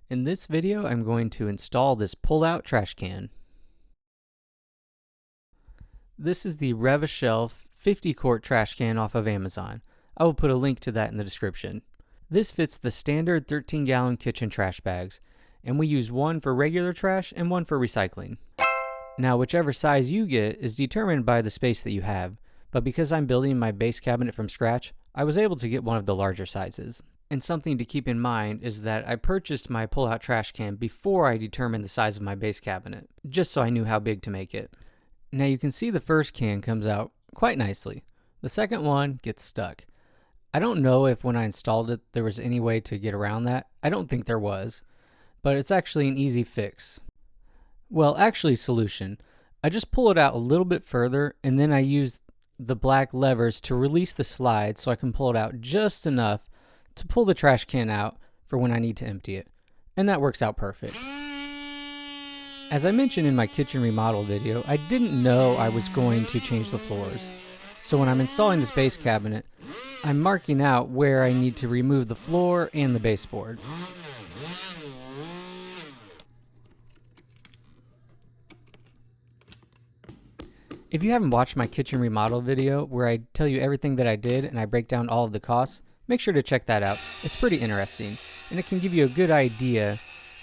In this video, I'm going to install this pull-out trash can. This is the RevaShelf 50-quart trash can off of Amazon. I will put a link to that in the description. This fits the standard 13-gallon kitchen trash bags, and we use one for regular trash and one for recycling. Now, whichever size you get is determined by the space that you have, but because I'm building my base cabinet from scratch, I was able to get one of the larger sizes. And something to keep in mind is that I purchased my pull-out trash can before I determined the size of my base cabinet, just so I knew how big to make it. Now you can see the first can comes out quite nicely. The second one gets stuck. I don't know if when I installed it there was any way to get around that. I don't think there was, but it's actually an easy fix. Well, actually solution. I just pull it out a little bit further and then I use the black levers to release the slide so I can pull it out just enough to pull the trash can out for when I need to empty it. And that works out perfect. As I mentioned in my kitchen remodel video, I didn't know I was going to change the floors. So when I'm installing this base cabinet, I'm marking out where I need to remove the floor and the baseboard. If you haven't watched my kitchen remodel video where I tell you everything that I did and I break down all of the costs, make sure to check that out. It's pretty interesting, and it can give you a good idea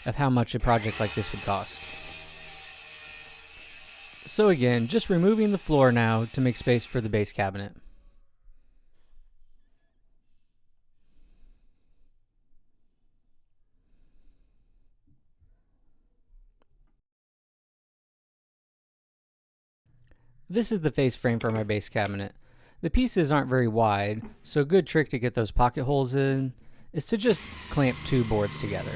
of how much a project like this would cost. So again, just removing the floor now to make space for the base cabinet. This is the face frame for my base cabinet. The pieces aren't very wide, so a good trick to get those pocket holes in is to just clamp two boards together.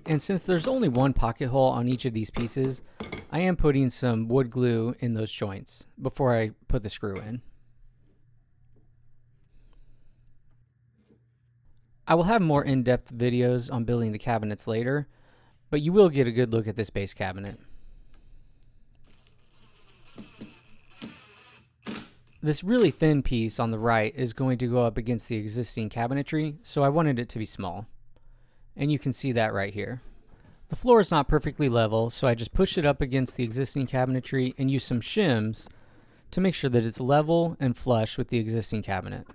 And since there's only one pocket hole on each of these pieces, I am putting some wood glue in those joints before I put the screw in. I will have more in-depth videos on building the cabinets later, but you will get a good look at this base cabinet. This really thin piece on the right is going to go up against the existing cabinetry, so I wanted it to be small. And you can see that right here. The floor is not perfectly level, so I just pushed it up against the existing cabinetry and used some shims to make sure that it's level and flush with the existing cabinet.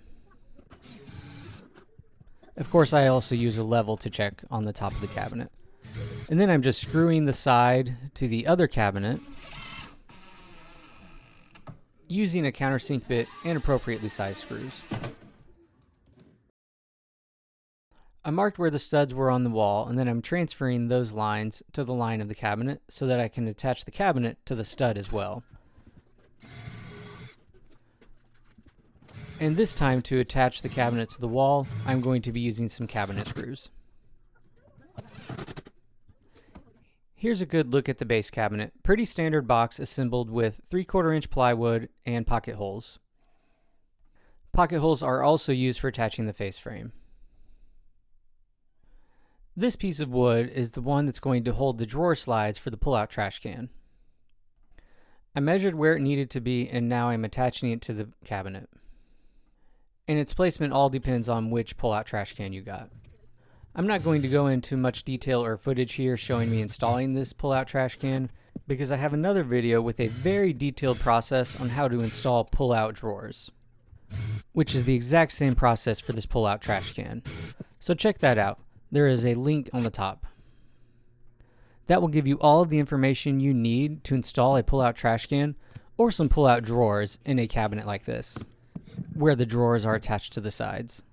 Of course, I also use a level to check on the top of the cabinet. And then I'm just screwing the side to the other cabinet using a countersink bit and appropriately sized screws. I marked where the studs were on the wall, and then I'm transferring those lines to the line of the cabinet so that I can attach the cabinet to the stud as well. And this time, to attach the cabinet to the wall, I'm going to be using some cabinet screws. Here's a good look at the base cabinet. Pretty standard box assembled with 3/4 inch plywood and pocket holes. Pocket holes are also used for attaching the face frame. This piece of wood is the one that's going to hold the drawer slides for the pull-out trash can. I measured where it needed to be and now I'm attaching it to the cabinet. And its placement all depends on which pull-out trash can you got. I'm not going to go into much detail or footage here showing me installing this pull-out trash can because I have another video with a very detailed process on how to install pull-out drawers, which is the exact same process for this pull-out trash can. So check that out. There is a link on the top. That will give you all of the information you need to install a pull-out trash can or some pull-out drawers in a cabinet like this, where the drawers are attached to the sides.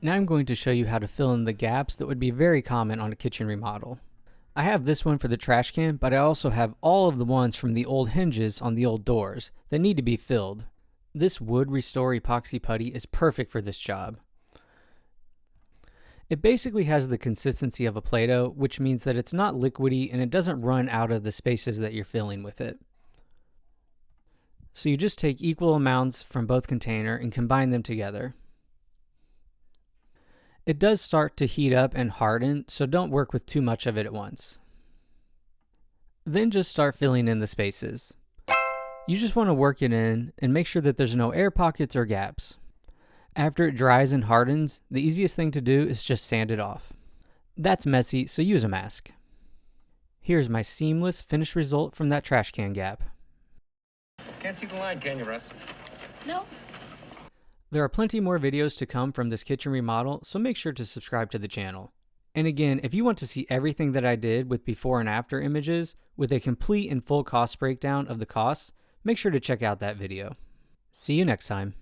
Now I'm going to show you how to fill in the gaps that would be very common on a kitchen remodel. I have this one for the trash can, but I also have all of the ones from the old hinges on the old doors that need to be filled. This Wood Restore epoxy putty is perfect for this job. It basically has the consistency of a Play-Doh, which means that it's not liquidy and it doesn't run out of the spaces that you're filling with it. So you just take equal amounts from both containers and combine them together. It does start to heat up and harden, so don't work with too much of it at once. Then just start filling in the spaces. You just want to work it in and make sure that there's no air pockets or gaps. After it dries and hardens, the easiest thing to do is just sand it off. That's messy, so use a mask. Here's my seamless finished result from that trash can gap. Can't see the line, can you, Russ? No. There are plenty more videos to come from this kitchen remodel, so make sure to subscribe to the channel. And again, if you want to see everything that I did with before and after images, with a complete and full cost breakdown of the costs, make sure to check out that video. See you next time.